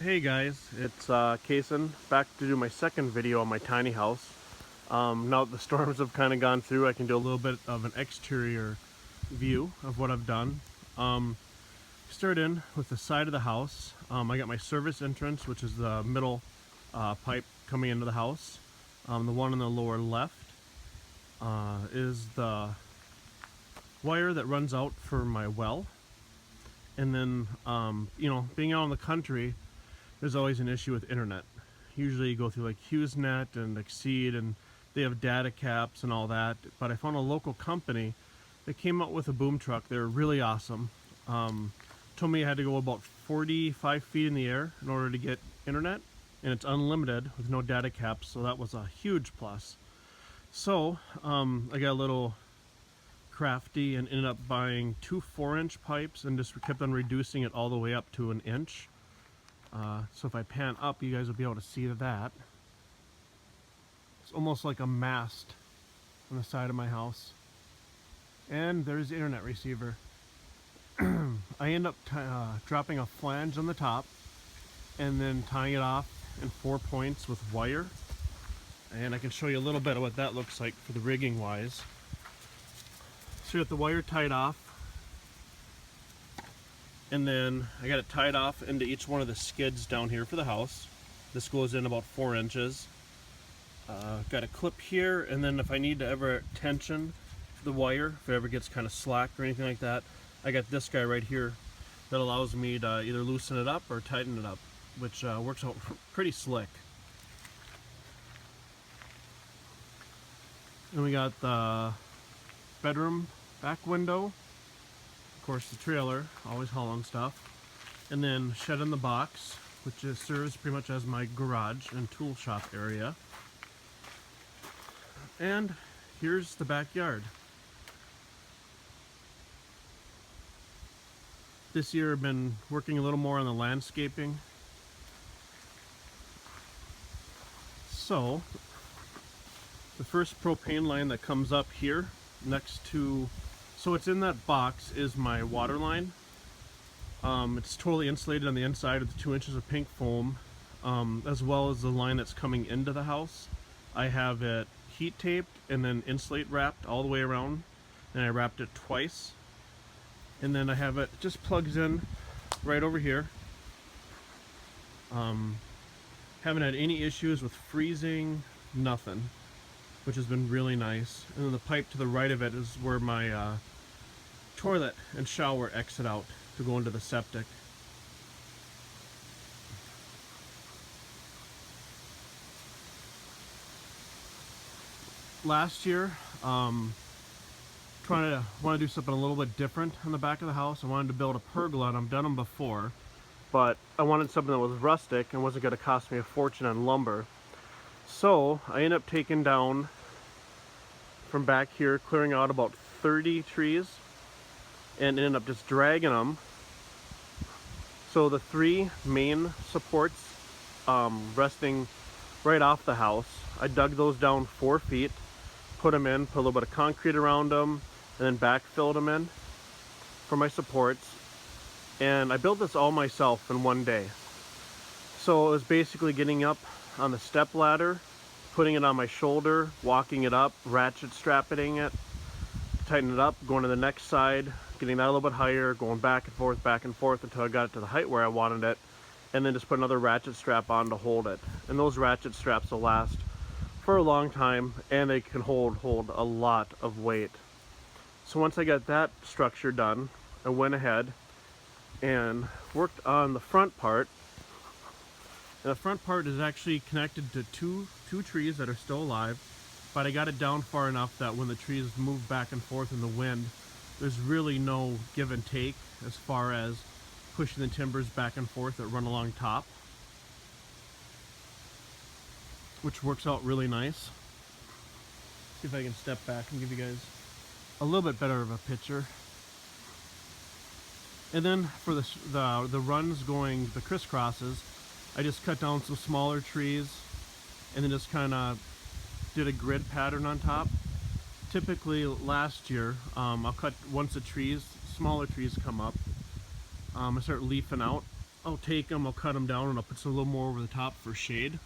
Hey guys, it's Kason, back to do my second video on my tiny house. Now that the storms have kind of gone through, I can do a little bit of an exterior view of what I've done. Start in with the side of the house. I got my service entrance, which is the middle pipe coming into the house. The one on the lower left is the wire that runs out for my well. And then, being out in the country, there's always an issue with internet. Usually you go through like HughesNet and Exceed, and they have data caps and all that. But I found a local company that came out with a boom truck. They're really awesome. Told me I had to go about 45 feet in the air in order to get internet, and it's unlimited with no data caps, so that was a huge plus. So I got a little crafty and ended up buying two 4-inch pipes and just kept on reducing it all the way up to an inch. So if I pan up, you guys will be able to see that. It's almost like a mast on the side of my house. And there's the internet receiver. I end up dropping a flange on the top and then tying it off in 4 points with wire. And I can show you a little bit of what that looks like for the rigging wise. So you got the wire tied off, and then I got it tied off into each one of the skids down here for the house. This goes in about 4 inches. Got a clip here, and then if I need to ever tension the wire, if it ever gets kind of slack or anything like that, I got this guy right here that allows me to either loosen it up or tighten it up, which works out pretty slick. And we got the bedroom back window, of course the trailer, always hauling stuff, and then shed in the box, which serves pretty much as my garage and tool shop area. And here's the backyard. This year I've been working a little more on the landscaping. So the first propane line that comes up here next to, so what's in that box is my water line. It's totally insulated on the inside with 2 inches of pink foam, as well as the line that's coming into the house. I have it heat taped and then insulate wrapped all the way around, and I wrapped it twice. And then I have it just plugs in right over here. Haven't had any issues with freezing, nothing, which has been really nice. And then the pipe to the right of it is where my toilet and shower exit out to go into the septic. Last year, want to do something a little bit different on the back of the house. I wanted to build a pergola, and I've done them before, but I wanted something that was rustic and wasn't going to cost me a fortune on lumber. So I ended up taking down from back here, clearing out about 30 trees, and ended up just dragging them. So the 3 main supports resting right off the house, I dug those down 4 feet, put them in, put a little bit of concrete around them, and then backfilled them in for my supports. And I built this all myself in one day. So it was basically getting up on the step ladder, putting it on my shoulder, walking it up, ratchet strapping it, tighten it up, going to the next side, getting that a little bit higher, going back and forth until I got it to the height where I wanted it, and then just put another ratchet strap on to hold it. And those ratchet straps will last for a long time, and they can hold a lot of weight. So once I got that structure done, I went ahead and worked on the front part. And the front part is actually connected to two trees that are still alive, but I got it down far enough that when the trees move back and forth in the wind, there's really no give and take as far as pushing the timbers back and forth that run along top, which works out really nice. See if I can step back and give you guys a little bit better of a picture. And then for the runs going, the crisscrosses, I just cut down some smaller trees and then just kind of did a grid pattern on top. Typically last year, I'll cut once the trees, smaller trees come up, I start leafing out, I'll take them, I'll cut them down, and I'll put some a little more over the top for shade.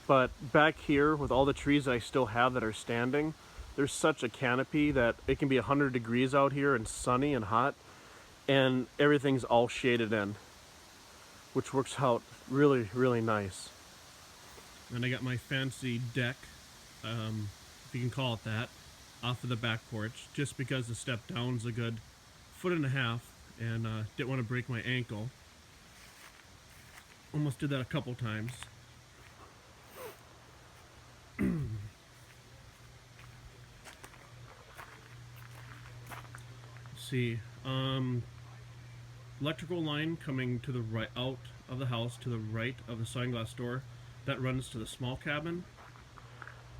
But back here, with all the trees that I still have that are standing, there's such a canopy that it can be 100 degrees out here and sunny and hot, and everything's all shaded in, which works out really, really nice. And I got my fancy deck, if you can call it that, off of the back porch, just because the step down's a good 1.5 feet, and didn't want to break my ankle. Almost did that a couple times. See, electrical line coming to the right, out of the house to the right of the sliding glass door, that runs to the small cabin.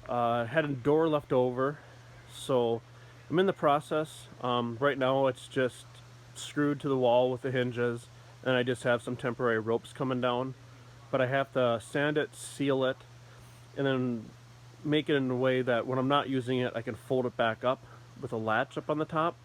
Had a door left over, so I'm in the process. Right now it's just screwed to the wall with the hinges, and I just have some temporary ropes coming down, but I have to sand it, seal it, and then make it in a way that when I'm not using it, I can fold it back up with a latch up on the top.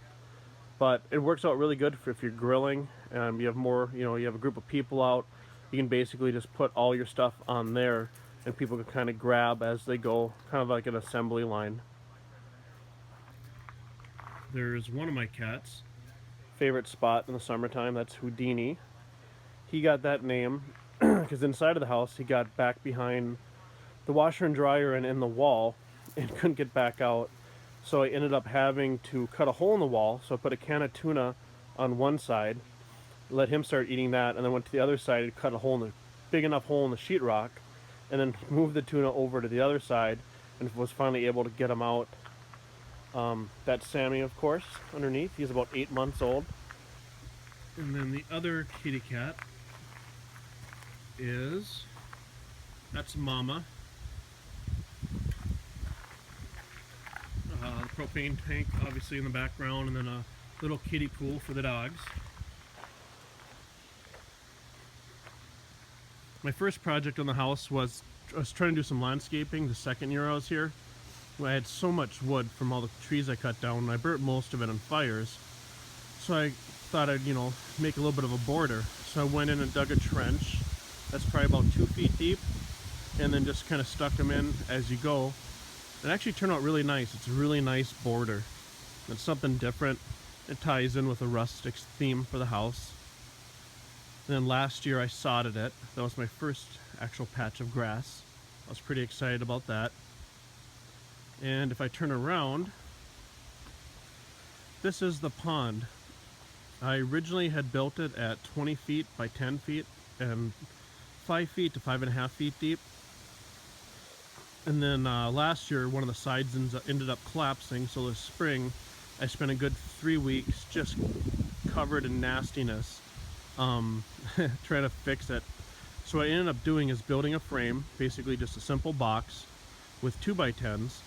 But it works out really good for if you're grilling and you have more, you have a group of people out, you can basically just put all your stuff on there and people can kind of grab as they go, kind of like an assembly line. There's one of my cats' favorite spot in the summertime, that's Houdini. He got that name because inside of the house he got back behind the washer and dryer and in the wall and couldn't get back out. So I ended up having to cut a hole in the wall, so I put a can of tuna on one side, let him start eating that, and then went to the other side and cut a hole in the big enough hole in the sheetrock, and then moved the tuna over to the other side, and was finally able to get him out. That's Sammy, of course, underneath. He's about 8 months old. And then the other kitty cat that's Mama. The propane tank obviously in the background, and then a little kiddie pool for the dogs. My first project on the house was I was trying to do some landscaping the second year I was here. I had so much wood from all the trees I cut down, and I burnt most of it on fires. So I thought I'd, make a little bit of a border. So I went in and dug a trench that's probably about 2 feet deep, and then just kind of stuck them in as you go. It actually turned out really nice. It's a really nice border. It's something different. It ties in with the rustic theme for the house. And then last year I sodded it. That was my first actual patch of grass. I was pretty excited about that. And if I turn around, this is the pond. I originally had built it at 20 feet by 10 feet and 5 feet to 5.5 feet deep. And then last year, one of the sides ended up collapsing, so this spring, I spent a good 3 weeks just covered in nastiness, trying to fix it. So what I ended up doing is building a frame, basically just a simple box with 2x10s,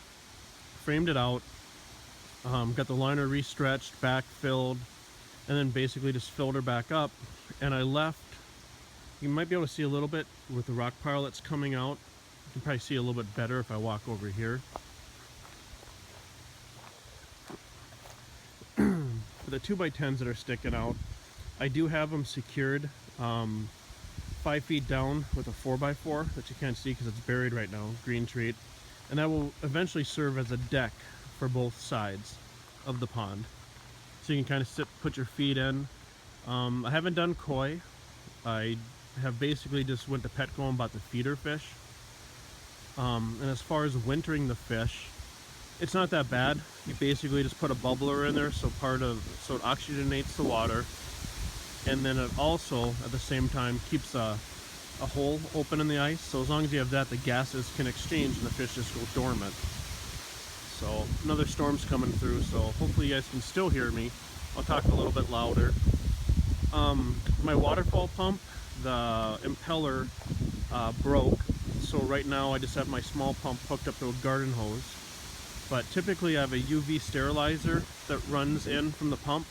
framed it out, got the liner restretched, backfilled, and then basically just filled her back up. And I left, you might be able to see a little bit with the rock pile that's coming out. You can probably see a little bit better if I walk over here. For the 2x10s that are sticking out, I do have them secured 5 feet down with a 4x4 that you can't see because it's buried right now, green treat. And that will eventually serve as a deck for both sides of the pond. So you can kind of sit, put your feet in. I haven't done koi. I have basically just went to Petco and bought the feeder fish. And as far as wintering the fish, it's not that bad. You basically just put a bubbler in there so it oxygenates the water, and then it also at the same time keeps a hole open in the ice. So as long as you have that, the gases can exchange and the fish just go dormant. So another storm's coming through, so hopefully you guys can still hear me. I'll talk a little bit louder. My waterfall pump, the impeller broke. So right now I just have my small pump hooked up to a garden hose. But typically I have a UV sterilizer that runs in from the pump.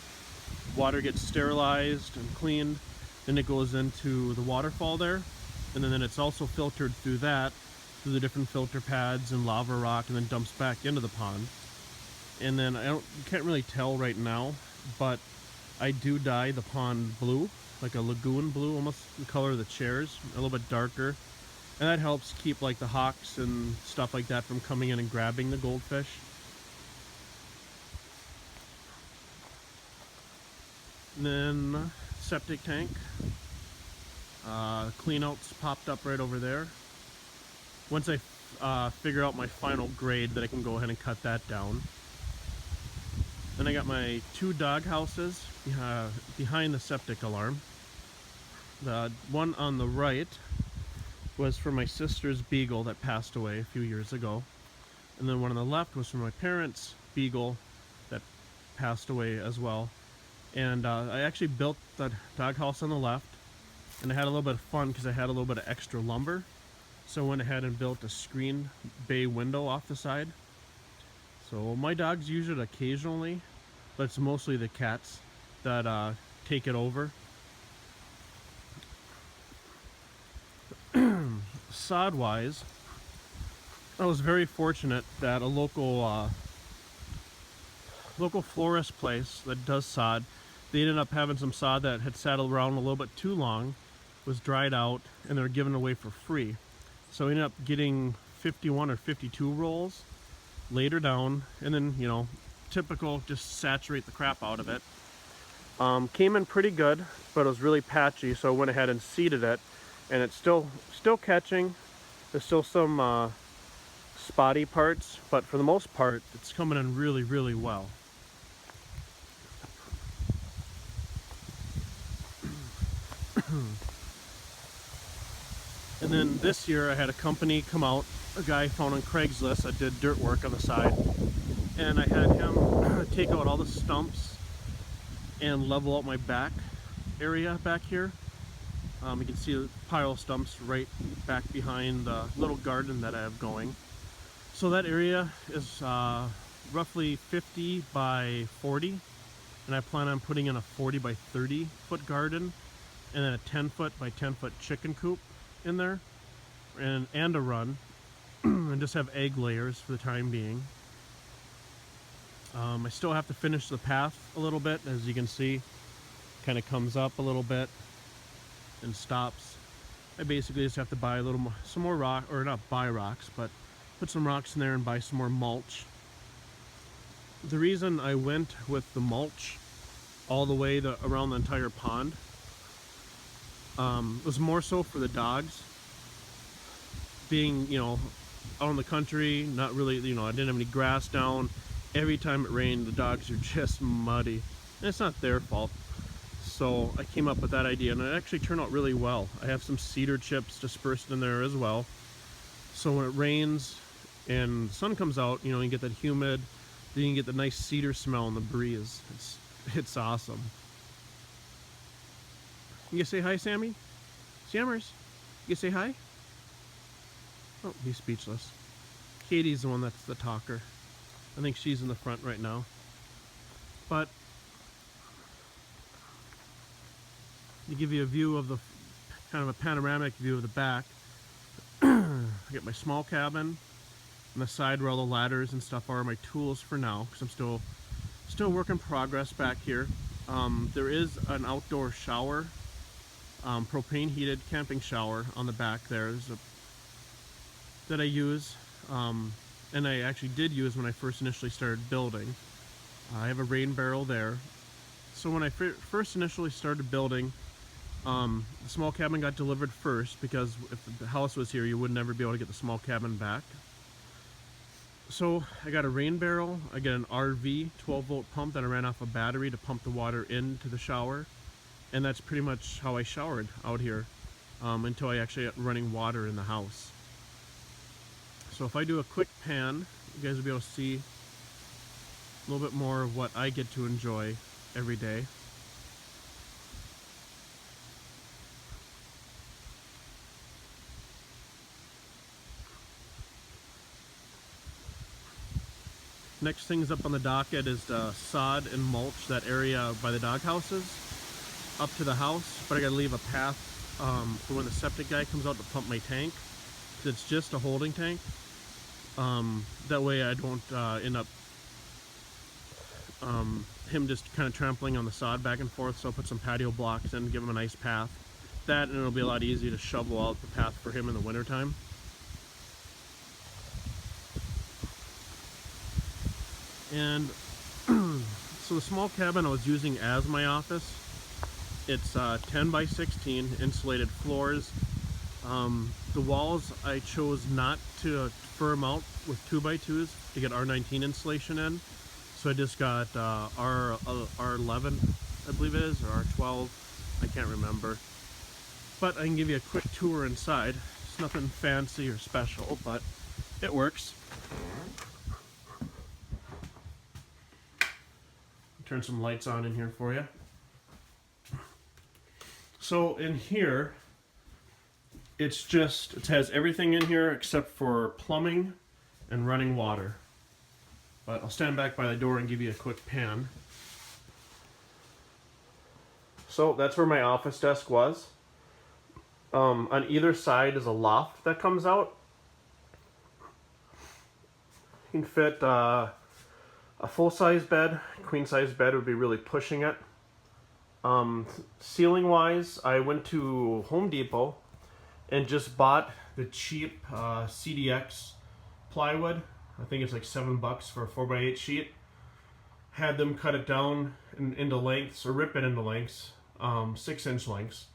Water gets sterilized and cleaned, then it goes into the waterfall there. And then it's also filtered through that, through the different filter pads and lava rock, and then dumps back into the pond. And then you can't really tell right now, but I do dye the pond blue like a lagoon blue, almost the color of the chairs, a little bit darker. And that helps keep like the hawks and stuff like that from coming in and grabbing the goldfish. And then septic tank. Cleanouts popped up right over there. Once I figure out my final grade, that I can go ahead and cut that down. Then I got my 2 dog houses behind the septic alarm. The one on the right was for my sister's beagle that passed away a few years ago. And then one on the left was for my parents' beagle that passed away as well. And I actually built the doghouse on the left, and I had a little bit of fun because I had a little bit of extra lumber. So I went ahead and built a screen bay window off the side. So my dogs use it occasionally, but it's mostly the cats that take it over. Sod wise, I was very fortunate that a local florist place that does sod, they ended up having some sod that had sat around a little bit too long, was dried out, and they were given away for free. So I ended up getting 51 or 52 rolls, laid her down, and then, you know, typical, just saturate the crap out of it. Came in pretty good, but it was really patchy, so I went ahead and seeded it, and it's still catching. There's still some spotty parts, but for the most part, it's coming in really, really well. And then this year I had a company come out, a guy found on Craigslist that did dirt work on the side, and I had him take out all the stumps and level out my back area back here. You can see a pile of stumps right back behind the little garden that I have going. So that area is roughly 50 by 40, and I plan on putting in a 40 by 30 foot garden, and then a 10 foot by 10 foot chicken coop in there, and a run, and just have egg layers for the time being. I still have to finish the path a little bit, as you can see, kind of comes up a little bit and stops. I basically just have to buy some more rock, or not buy rocks, but put some rocks in there and buy some more mulch. The reason I went with the mulch all the way around the entire pond was more so for the dogs. Being, you know, out in the country, not really, you know, I didn't have any grass down. Every time it rained, the dogs are just muddy. And it's not their fault. So I came up with that idea, and it actually turned out really well. I have some cedar chips dispersed in there as well. So when it rains and the sun comes out, you know, you get that humid, then you can get the nice cedar smell and the breeze. It's awesome. You say hi, Sammy? Sammers, you say hi? Oh, he's speechless. Katie's the one that's the talker. I think she's in the front right now. But to give you a view of the, kind of a panoramic view of the back, I get my small cabin, and the side where all the ladders and stuff are my tools for now, because I'm still work in progress back here. There is an outdoor shower, propane heated camping shower on the back there. That I use, and I actually did use when I first initially started building. I have a rain barrel there. So when I first initially started building, the small cabin got delivered first, because if the house was here, you would never be able to get the small cabin back. So I got a rain barrel, I got an RV 12-volt pump that I ran off a battery to pump the water into the shower, and that's pretty much how I showered out here until I actually got running water in the house. So if I do a quick pan, you guys will be able to see a little bit more of what I get to enjoy every day. Next things up on the docket is the sod and mulch that area by the dog houses up to the house, but I gotta leave a path for when the septic guy comes out to pump my tank. It's just a holding tank. That way I don't end up him just kind of trampling on the sod back and forth, so I'll put some patio blocks in, give him a nice path. That, and it'll be a lot easier to shovel out the path for him in the wintertime. And so the small cabin I was using as my office, it's 10 by 16 insulated floors. The walls I chose not to firm out with 2x2s to get R19 insulation in. So I just got R11, I believe it is, or R12, I can't remember. But I can give you a quick tour inside. It's nothing fancy or special, but it works. Turn some lights on in here for you. So in here, it has everything in here except for plumbing and running water. But I'll stand back by the door and give you a quick pan. So that's where my office desk was. On either side is a loft that comes out. You can fit a full-size bed. Queen-size bed would be really pushing it. Ceiling-wise, I went to Home Depot and just bought the cheap CDX plywood. I think it's like $7 for a 4x8 sheet. Had them cut it down into lengths, or rip it into lengths, 6-inch lengths,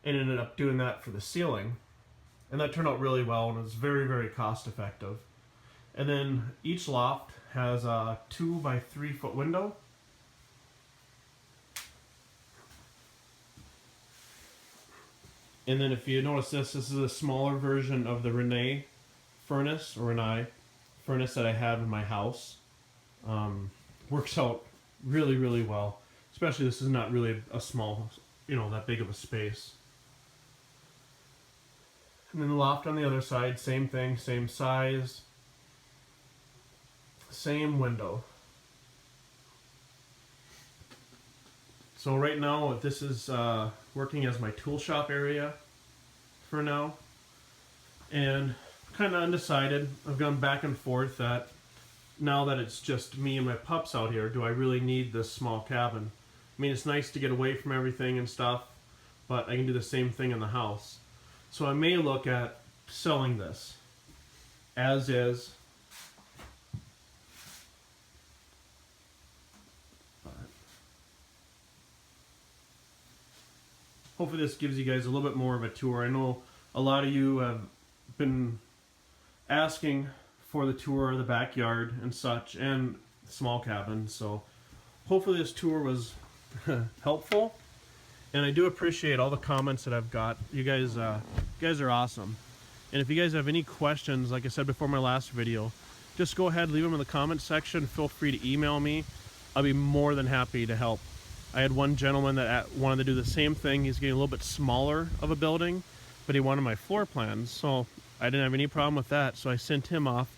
and ended up doing that for the ceiling. And that turned out really well, and it was very, very cost effective. And then each loft has a 2 by 3 foot window. And then if you notice this is a smaller version of the Rinnai furnace that I have in my house. Works out really, really well. Especially this is not really a small, that big of a space. And then the loft on the other side, same thing, same size, same window. So right now this is working as my tool shop area for now, and kind of undecided. I've gone back and forth that now that it's just me and my pups out here, do I really need this small cabin? I mean, it's nice to get away from everything and stuff, but I can do the same thing in the house. So I may look at selling this as is. Hopefully this gives you guys a little bit more of a tour. I know a lot of you have been asking for the tour of the backyard and such, and small cabin, so hopefully this tour was helpful. And I do appreciate all the comments that I've got. You guys are awesome. And if you guys have any questions, like I said before my last video, just go ahead, leave them in the comment section. Feel free to email me. I'll be more than happy to help. I had one gentleman that wanted to do the same thing. He's getting a little bit smaller of a building, but he wanted my floor plans, so I didn't have any problem with that. So I sent him off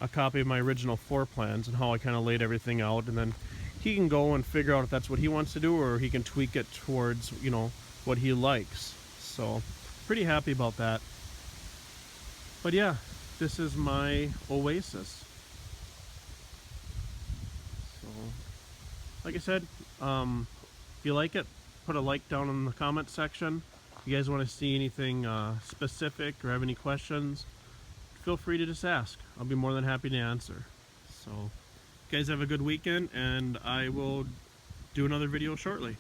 a copy of my original floor plans and how I kind of laid everything out, and then he can go and figure out if that's what he wants to do, or he can tweak it towards, what he likes. So pretty happy about that. But yeah, this is my oasis. So like I said, if you like it, put a like down in the comment section. If you guys want to see anything specific or have any questions, feel free to just ask. I'll be more than happy to answer. So, you guys have a good weekend, and I will do another video shortly.